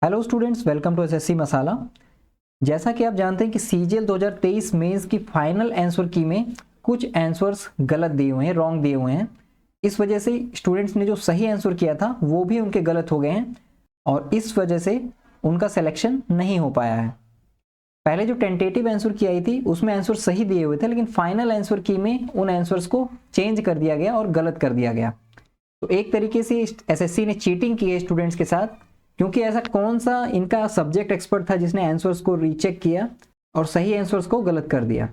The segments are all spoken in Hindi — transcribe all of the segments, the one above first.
Hello students, welcome to SSC Masala. जैसा कि आप जानते हैं कि सीजीएल 2023 मेंस की फाइनल आंसर की में कुछ आंसर्स गलत दिए हुए हैं, रॉन्ग दिए हुए हैं। इस वजह से स्टूडेंट्स ने जो सही आंसर किया था वो भी उनके गलत हो गए हैं और इस वजह से उनका सिलेक्शन नहीं हो पाया है। पहले जो टेंटेटिव आंसर की आई थी उसमें आंसर सही दिए हुए थे, लेकिन फाइनल आंसर की में उन आंसर्स को चेंज कर दिया गया और गलत कर दिया गया। तो एक तरीके से एसएससी ने चीटिंग की है स्टूडेंट्स के साथ, क्योंकि ऐसा कौन सा इनका सब्जेक्ट एक्सपर्ट था जिसने आंसर्स को रीचेक किया और सही आंसर्स को गलत कर दिया।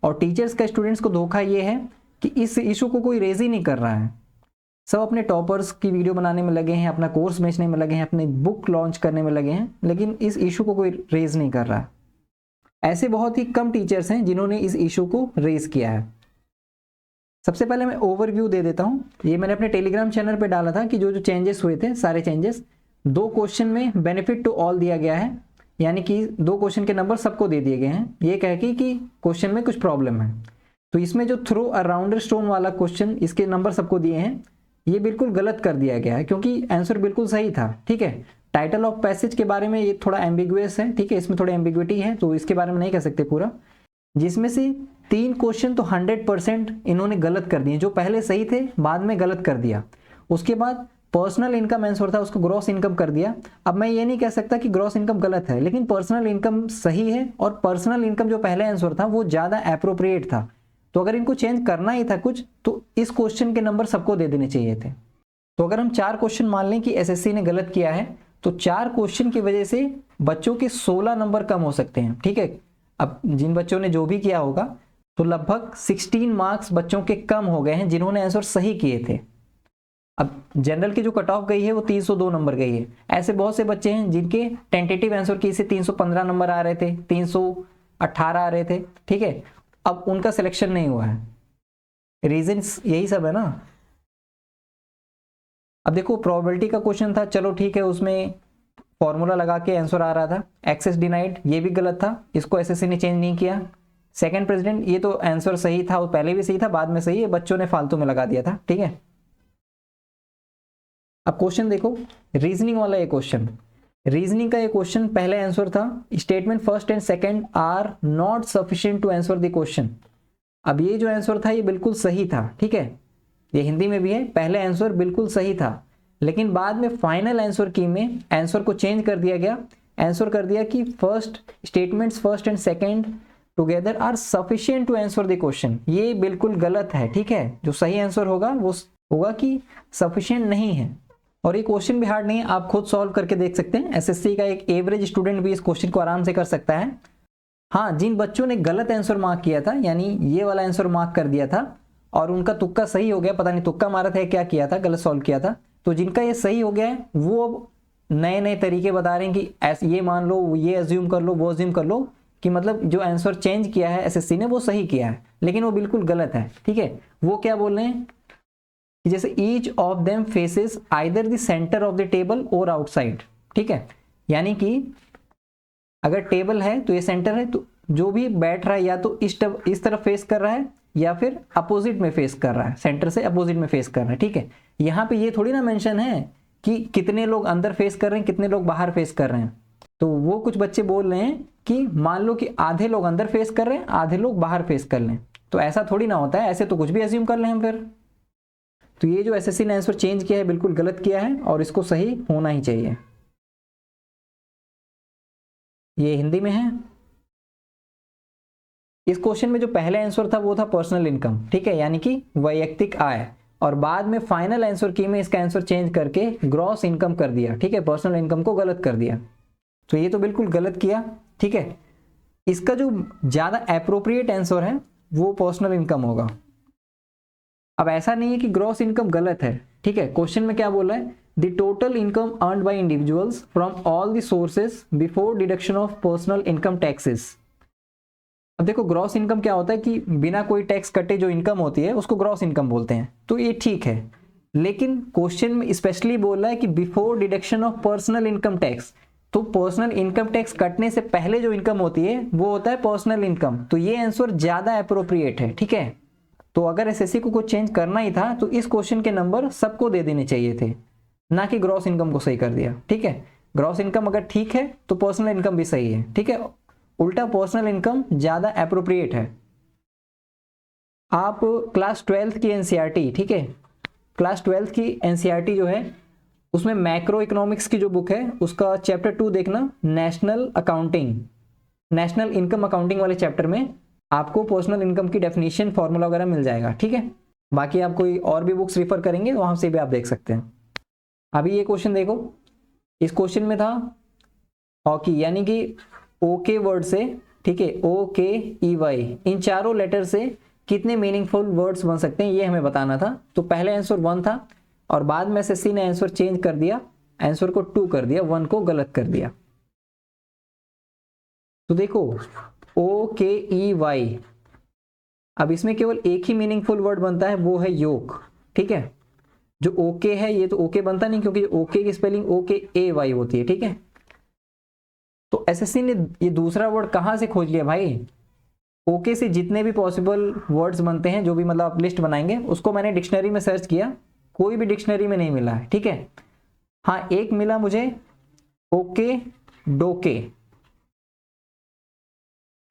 और टीचर्स का स्टूडेंट्स को धोखा ये है कि इस इशू को कोई रेज ही नहीं कर रहा है। सब अपने टॉपर्स की वीडियो बनाने में लगे हैं, अपना कोर्स बेचने में लगे हैं, अपनी बुक लॉन्च करने में लगे हैं, लेकिन इस इशू को कोई रेज नहीं कर रहा है। ऐसे बहुत ही कम टीचर्स हैं जिन्होंने इस इशू को रेज किया है। सबसे पहले मैं ओवरव्यू दे देता हूं। ये मैंने अपने टेलीग्राम चैनल पे डाला था कि जो जो चेंजेस हुए थे, सारे चेंजेस 2 क्वेश्चन में बेनिफिट टू ऑल दिया गया है, यानी कि 2 क्वेश्चन के नंबर सबको दे दिए गए हैं, ये कह के कि क्वेश्चन में कुछ प्रॉब्लम है। तो इसमें जो थ्रो अ राउंडर स्टोन वाला क्वेश्चन, इसके नंबर सबको दिए हैं, ये बिल्कुल गलत कर दिया गया है क्योंकि आंसर बिल्कुल सही था। ठीक है, टाइटल ऑफ पैसेज के बारे में ये थोड़ा एम्बिगुअस है, ठीक है, इसमें थोड़ी एम्बिग्विटी है, तो इसके बारे में नहीं कह सकते पूरा। जिसमें से 3 क्वेश्चन तो 100% इन्होंने गलत कर दिए, जो पहले सही थे बाद में गलत कर दिया। उसके बाद पर्सनल इनकम आंसर था, उसको ग्रॉस इनकम कर दिया। अब मैं ये नहीं कह सकता कि ग्रॉस इनकम गलत है, लेकिन पर्सनल इनकम सही है और पर्सनल इनकम जो पहले आंसर था वो ज़्यादा एप्रोप्रिएट था। तो अगर इनको चेंज करना ही था कुछ, तो इस क्वेश्चन के नंबर सबको दे देने चाहिए थे। तो अगर हम 4 क्वेश्चन मान लें कि एसएससी ने गलत किया है, तो 4 क्वेश्चन की वजह से बच्चों के 16 नंबर कम हो सकते हैं। ठीक है, अब जिन बच्चों ने जो भी किया होगा, तो लगभग 16 मार्क्स बच्चों के कम हो गए हैं जिन्होंने आंसर सही किए थे। अब जनरल की जो कट ऑफ गई है वो 302 नंबर गई है। ऐसे बहुत से बच्चे हैं जिनके टेंटेटिव आंसर की से 315 नंबर आ रहे थे, 318 आ रहे थे। ठीक है, अब उनका सिलेक्शन नहीं हुआ है। रीजंस यही सब है ना। अब देखो, प्रोबेबिलिटी का क्वेश्चन था, चलो ठीक है, उसमें फॉर्मूला लगा के आंसर आ रहा था। एक्सेस डिनाइड, ये भी गलत था, इसको एसएससी ने चेंज नहीं किया। सेकंड प्रेसिडेंट, ये तो आंसर सही था, वो पहले भी सही था, बाद में सही है, बच्चों ने फालतू में लगा दिया था। ठीक है, अब क्वेश्चन देखो, रीजनिंग वाला ये क्वेश्चन, रीजनिंग का ये क्वेश्चन पहले आंसर था, statement first and second are not sufficient to answer the question. अब ये जो आंसर था ये बिल्कुल सही था। ठीक है, ये हिंदी में भी है, पहले आंसर बिल्कुल सही था, लेकिन बाद में फाइनल आंसर की में आंसर को चेंज कर दिया गया। आंसर कर दिया कि first statements first and second together are sufficient to answer the question. ये बिल्कुल गलत है। ठीक है, जो सही आंसर होगा वो होगा कि सफिशिएंट नहीं है। और ये क्वेश्चन भी हार्ड नहीं है, आप खुद सॉल्व करके देख सकते हैं। एसएससी का एक एवरेज स्टूडेंट भी इस क्वेश्चन को आराम से कर सकता है। हाँ, जिन बच्चों ने गलत आंसर मार्क किया था, यानी ये वाला आंसर मार्क कर दिया था और उनका तुक्का सही हो गया, पता नहीं तुक्का मारा था क्या किया था, गलत सॉल्व किया था, तो जिनका ये सही हो गया है वो अब नए नए तरीके बता रहे हैं कि ऐसे ये मान लो, ये अज्यूम कर लो, वो अज्यूम कर लो, कि मतलब जो आंसर चेंज किया है एसएससी ने वो सही किया है, लेकिन वो बिल्कुल गलत है। ठीक है, वो क्या बोल रहे हैं कि जैसे each of them faces either the centre of the table और आउटसाइड। ठीक है, यानी कि अगर टेबल है तो ये सेंटर है, तो जो भी बैठ रहा है या तो इस तरफ फेस कर रहा है या फिर अपोजिट में फेस कर रहा है, सेंटर से अपोजिट में फेस कर रहा है। ठीक है, यहाँ पे ये थोड़ी ना मेंशन है कि कितने लोग अंदर फेस कर रहे हैं, कितने लोग बाहर फेस कर रहे हैं। तो वो कुछ बच्चे बोल रहे हैं कि मान लो कि आधे लोग अंदर फेस कर रहे हैं, आधे लोग बाहर फेस कर लें, तो ऐसा थोड़ी ना होता है, ऐसे तो कुछ भी अज्यूम कर लें हम फिर। तो ये जो एसएससी ने आंसर चेंज किया है बिल्कुल गलत किया है और इसको सही होना ही चाहिए। ये हिंदी में है। इस क्वेश्चन में जो पहले आंसर था वो था पर्सनल इनकम। ठीक है, यानी कि वैयक्तिक आय, और बाद में फाइनल आंसर की में इसका आंसर चेंज करके ग्रॉस इनकम कर दिया। ठीक है, पर्सनल इनकम को गलत कर दिया, तो ये तो बिल्कुल गलत किया। ठीक है, इसका जो ज्यादा एप्रोप्रिएट आंसर है वो पर्सनल इनकम होगा। अब ऐसा नहीं है कि ग्रॉस इनकम गलत है। ठीक है, क्वेश्चन में क्या बोला है, the total income earned bye individuals from all the sources before deduction of personal income taxes. अब देखो, ग्रॉस इनकम क्या होता है कि बिना कोई टैक्स कटे जो इनकम होती है उसको ग्रॉस इनकम बोलते हैं, तो ये ठीक है। लेकिन क्वेश्चन में स्पेशली बोल रहा है कि before deduction of personal income tax, तो पर्सनल इनकम टैक्स कटने से पहले जो इनकम होती है वो होता है पर्सनल इनकम, तो ये आंसर ज्यादा एप्रोप्रिएट है। ठीक है, तो अगर एसएससी को कुछ चेंज करना ही था तो इस क्वेश्चन के नंबर सबको दे देने चाहिए थे, ना कि ग्रॉस इनकम को सही कर दिया। ठीक है, ग्रॉस इनकम अगर ठीक है तो पर्सनल इनकम भी सही है, ठीक है। उल्टा पर्सनल इनकम ज़्यादा एप्रोप्रिएट है। आप क्लास 12th की एनसीईआरटी, ठीक है, क्लास 12th की एनसीईआरटी जो है उसमें मैक्रो इकोनॉमिक्स की जो बुक है उसका चैप्टर 2 देखना, national accounting, national income accounting वाले चैप्टर में आपको पर्सनल इनकम की डेफिनेशन फॉर्मूला वगैरह मिल जाएगा, ठीक है। बाकी आप कोई और भी बुक्स रेफर करेंगे वहां से भी आप देख सकते हैं। अभी ये क्वेश्चन देखो, इस क्वेश्चन में था हॉकी, यानी कि ओके वर्ड से, ठीक है, OKEY, इन चारों लेटर से कितने मीनिंगफुल वर्ड्स बन सकते हैं ये हमें बताना था। तो पहले आंसर 1 था और बाद में एसएससी ने आंसर चेंज कर दिया, आंसर को 2 कर दिया, 1 को गलत कर दिया। तो देखो OKEY, अब इसमें केवल एक ही मीनिंगफुल वर्ड बनता है, वो है योग, ठीक है। जो ओके है ये तो ओके बनता नहीं, क्योंकि ओके की स्पेलिंग OKAY होती है, ठीक है। तो एसएससी ने ये दूसरा वर्ड कहां से खोज लिया भाई? ओके से जितने भी पॉसिबल वर्ड्स बनते हैं, जो भी मतलब आप लिस्ट बनाएंगे, उसको मैंने डिक्शनरी में सर्च किया, कोई भी डिक्शनरी में नहीं मिला है, ठीक है। हाँ, एक मिला मुझे, ओके डोके,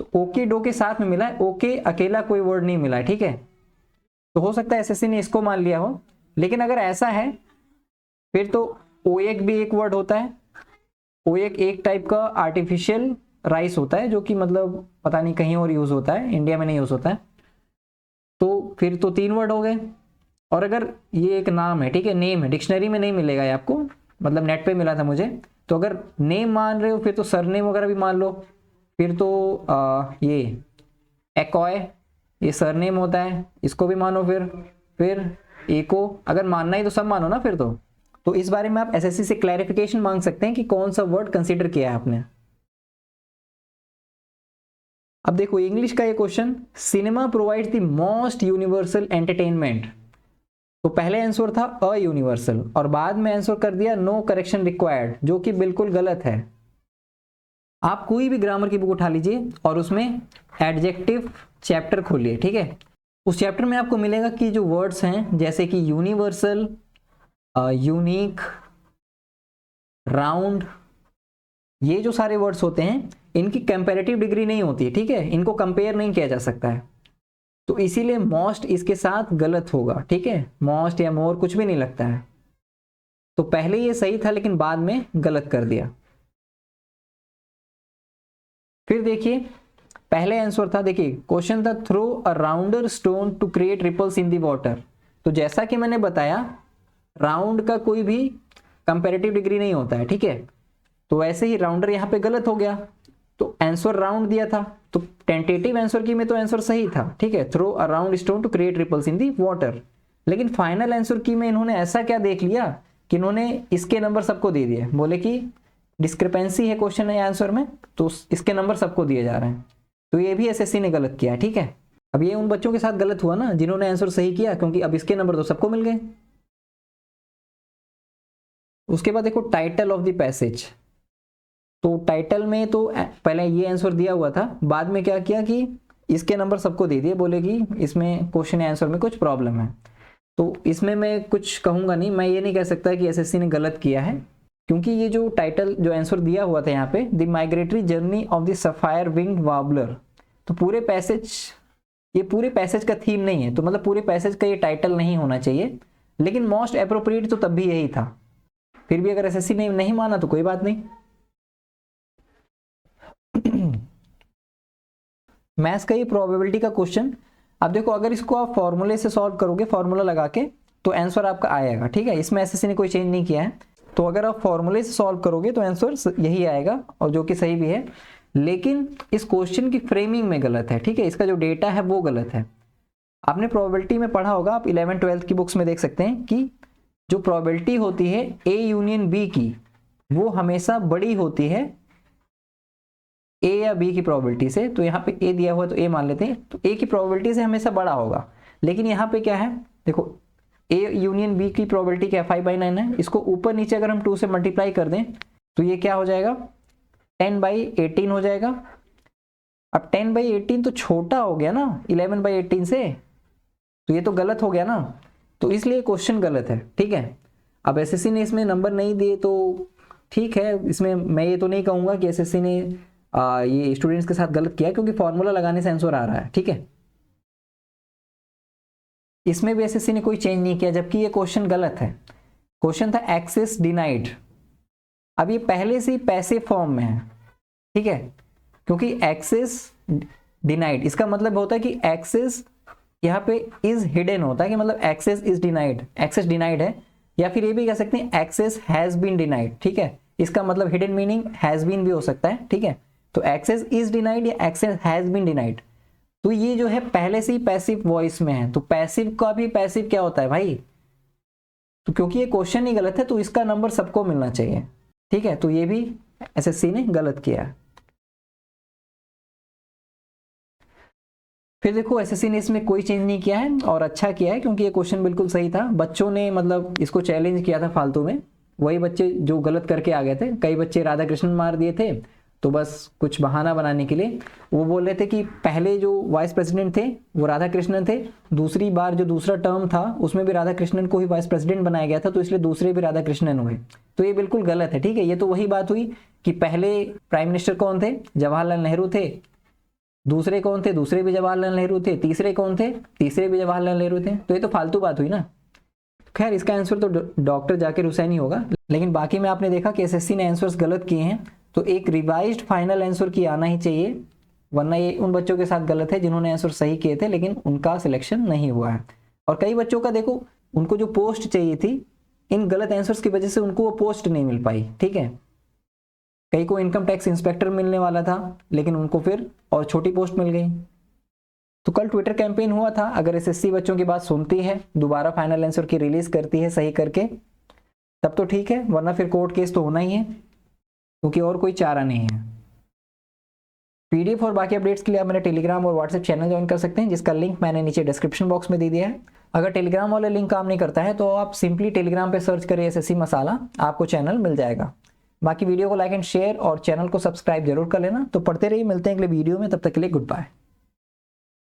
तो ओके डोके साथ में मिला है, ओके अकेला कोई वर्ड नहीं मिला है, ठीक है। तो हो सकता है एसएससी ने इसको मान लिया हो, लेकिन अगर ऐसा है फिर तो ओएक भी एक वर्ड होता है। ओएक एक टाइप का आर्टिफिशियल राइस होता है, जो कि मतलब पता नहीं कहीं और यूज होता है, इंडिया में नहीं यूज होता है। तो फिर तो 3 वर्ड हो गए। और अगर ये एक नाम है, ठीक है, नेम है, डिक्शनरी में नहीं मिलेगा ये आपको, मतलब नेट पे मिला था मुझे। तो अगर नेम मान रहे हो फिर तो सरनेम वगैरह भी मान लो, फिर तो ये एकॉय, ये सरनेम होता है, इसको भी मानो। फिर एको, अगर मानना ही तो सब मानो ना फिर तो इस बारे में आप एसएससी से क्लैरिफिकेशन मांग सकते हैं कि कौन सा वर्ड कंसीडर किया है आपने। अब देखो इंग्लिश का ये question, cinema provides the most universal entertainment. तो पहले आंसर था अयूनिवर्सल और बाद में आंसर कर दिया नो करेक्शन रिक्वायर्ड, जो कि बिल्कुल गलत है। आप कोई भी ग्रामर की बुक उठा लीजिए और उसमें एडजेक्टिव चैप्टर खोलिए, ठीक है। उस चैप्टर में आपको मिलेगा कि जो वर्ड्स हैं जैसे कि यूनिवर्सल, यूनिक, राउंड, ये जो सारे वर्ड्स होते हैं इनकी कंपैरेटिव डिग्री नहीं होती, ठीक है, इनको कंपेयर नहीं किया जा सकता है। तो इसीलिए मोस्ट इसके साथ गलत होगा, ठीक है, मोस्ट या मोर कुछ भी नहीं लगता है। तो पहले ये सही था लेकिन बाद में गलत कर दिया। फिर देखिए पहले आंसर था, देखिए क्वेश्चन था throw a rounder stone to create ripples in the water. तो जैसा कि मैंने बताया राउंड का कोई भी कंपैरेटिव डिग्री नहीं होता है, ठीक है। तो वैसे ही राउंडर यहाँ पे गलत हो गया, तो आंसर राउंड दिया था, तो टेंटेटिव आंसर की में तो आंसर सही था, ठीक है, throw a round stone to create ripples in the water. लेकिन फाइनल आंसर की में इन्होंने ऐसा क्या देख लिया कि इन्होंने इसके नंबर सबको दे दिए, बोले कि डिस्क्रिपेंसी है क्वेश्चन है आंसर में, तो इसके नंबर सबको दिए जा रहे हैं। तो ये भी एसएससी ने गलत किया, ठीक है। अब ये उन बच्चों के साथ गलत हुआ ना जिन्होंने आंसर सही किया, क्योंकि अब इसके नंबर तो सबको मिल गए। उसके बाद देखो टाइटल ऑफ द पैसेज। तो टाइटल में तो पहले ये आंसर दिया हुआ था, बाद में क्या किया कि इसके नंबर सबको दे दिए, बोले कि इसमें क्वेश्चन आंसर में कुछ प्रॉब्लम है। तो इसमें मैं कुछ कहूंगा नहीं, मैं ये नहीं कह सकता कि एसएससी ने गलत किया है, क्योंकि ये जो टाइटल जो आंसर दिया हुआ था यहाँ पे, the migratory journey of the sapphire winged warbler, तो पूरे पैसेज, ये पूरे पैसेज का थीम नहीं है, तो मतलब पूरे पैसेज का ये टाइटल नहीं होना चाहिए। लेकिन मोस्ट एप्रोप्रिएट तो तब भी यही था। फिर भी अगर एसएससी ने नहीं माना तो कोई बात नहीं। मैथ्स का ये प्रोबेबिलिटी का क्वेश्चन, अब देखो अगर इसको आप फॉर्मूले से सॉल्व करोगे, फॉर्मूला लगा के, तो आंसर आपका आएगा, ठीक है। इसमें एसएससी ने कोई चेंज नहीं किया है, तो अगर आप फॉर्मूले से सॉल्व करोगे तो आंसर यही आएगा, और जो कि सही भी है। लेकिन इस क्वेश्चन की फ्रेमिंग में गलत है, ठीक है, इसका जो डेटा है वो गलत है। आपने प्रोबेबिलिटी में पढ़ा होगा, आप 11th-12th की बुक्स में देख सकते हैं कि जो प्रोबेबिलिटी होती है ए यूनियन बी की, वो हमेशा बड़ी होती है ए या बी की प्रोबेबिलिटी से। तो यहाँ पे ए दिया हुआ है तो ए मान लेते हैं, तो ए की प्रोबेबिलिटी से हमेशा बड़ा होगा। लेकिन यहाँ पे क्या है, देखो ए यूनियन बी की प्रोबेबिलिटी क्या 5/9 है, इसको ऊपर नीचे अगर हम 2 से मल्टीप्लाई कर दें तो ये क्या हो जाएगा 10/18 हो जाएगा। अब 10/18 तो छोटा हो गया ना 11/18 से, तो ये तो गलत हो गया ना, तो इसलिए क्वेश्चन गलत है, ठीक है। अब एसएससी ने इसमें नंबर नहीं दिए तो ठीक है, इसमें मैं ये तो नहीं कहूँगा कि एसएससी ने ये स्टूडेंट्स के साथ गलत किया, क्योंकि फॉर्मूला लगाने से आंसर आ रहा है, ठीक है। इसमें भी एसएससी ने कोई चेंज नहीं किया, जबकि ये क्वेश्चन गलत है। क्वेश्चन था एक्सेस डिनाइड, अब ये पहले से ही पैसिव फॉर्म में है, ठीक है, क्योंकि एक्सेस डिनाइड इसका मतलब होता है कि एक्सेस यहाँ पे इज हिडन होता है, कि मतलब access is denied, access denied है, या फिर ये भी कह सकते हैं एक्सेस हैज बीन डिनाइड, ठीक है। इसका मतलब हिडन मीनिंग हैज बीन भी हो सकता है, ठीक है। तो एक्सेस इज डिनाइड या एक्सेस हैज बीन डिनाइड, तो ये जो है पहले से ही पैसिव वॉइस में है। तो पैसिव का भी पैसिव क्या होता है भाई, तो क्योंकि ये क्वेश्चन ही गलत है तो इसका नंबर सबको मिलना चाहिए, ठीक है। तो ये भी एसएससी ने गलत किया है। फिर देखो एसएससी ने इसमें कोई चेंज नहीं किया है और अच्छा किया है, क्योंकि ये क्वेश्चन बिल्कुल सही था। बच्चों ने मतलब इसको चैलेंज किया था फालतू में, वही बच्चे जो गलत करके आ गए थे। कई बच्चे राधा कृष्णन मार दिए थे, तो बस कुछ बहाना बनाने के लिए वो बोल रहे थे कि पहले जो वाइस प्रेसिडेंट थे वो राधा कृष्णन थे, दूसरी बार जो दूसरा टर्म था उसमें भी राधा कृष्णन को ही वाइस प्रेसिडेंट बनाया गया था, तो इसलिए दूसरे भी राधा कृष्णन हुए। तो ये बिल्कुल गलत है, ठीक है। ये तो वही बात हुई कि पहले प्राइम मिनिस्टर कौन थे, जवाहरलाल नेहरू थे, दूसरे कौन थे, दूसरे भी जवाहरलाल नेहरू थे, तीसरे कौन थे, तीसरे भी जवाहरलाल नेहरू थे। तो ये तो फालतू बात हुई ना। खैर इसका आंसर तो डॉक्टर जाकिर हुसैन ही होगा। लेकिन बाकी में आपने देखा कि एसएससी ने आंसर्स गलत किए हैं, तो एक रिवाइज्ड फाइनल आंसर की आना ही चाहिए, वरना ये उन बच्चों के साथ गलत है जिन्होंने आंसर सही किए थे लेकिन उनका सिलेक्शन नहीं हुआ है। और कई बच्चों का देखो, उनको जो पोस्ट चाहिए थी, इन गलत आंसर्स की वजह से उनको वो पोस्ट नहीं मिल पाई, ठीक है। कई को इनकम टैक्स इंस्पेक्टर मिलने वाला था, लेकिन उनको फिर और छोटी पोस्ट मिल गई। तो कल ट्विटर कैंपेन हुआ था, अगर एसएससी बच्चों की बात सुनती है, दोबारा फाइनल आंसर की रिलीज करती है सही करके, तब तो ठीक है, वरना फिर कोर्ट केस तो होना ही है, क्योंकि और कोई चारा नहीं है। पीडीएफ और बाकी अपडेट्स के लिए आप मेरा टेलीग्राम और व्हाट्सएप चैनल ज्वाइन कर सकते हैं, जिसका लिंक मैंने नीचे डिस्क्रिप्शन बॉक्स में दे दिया है। अगर टेलीग्राम वाला लिंक काम नहीं करता है तो आप सिंपली टेलीग्राम पे सर्च करिए एसएससी मसाला, आपको चैनल मिल जाएगा। बाकी वीडियो को लाइक एंड शेयर और चैनल को सब्सक्राइब जरूर कर लेना। तो पढ़ते रहिए, मिलते हैं अगले वीडियो में, तब तक के लिए गुड बाय।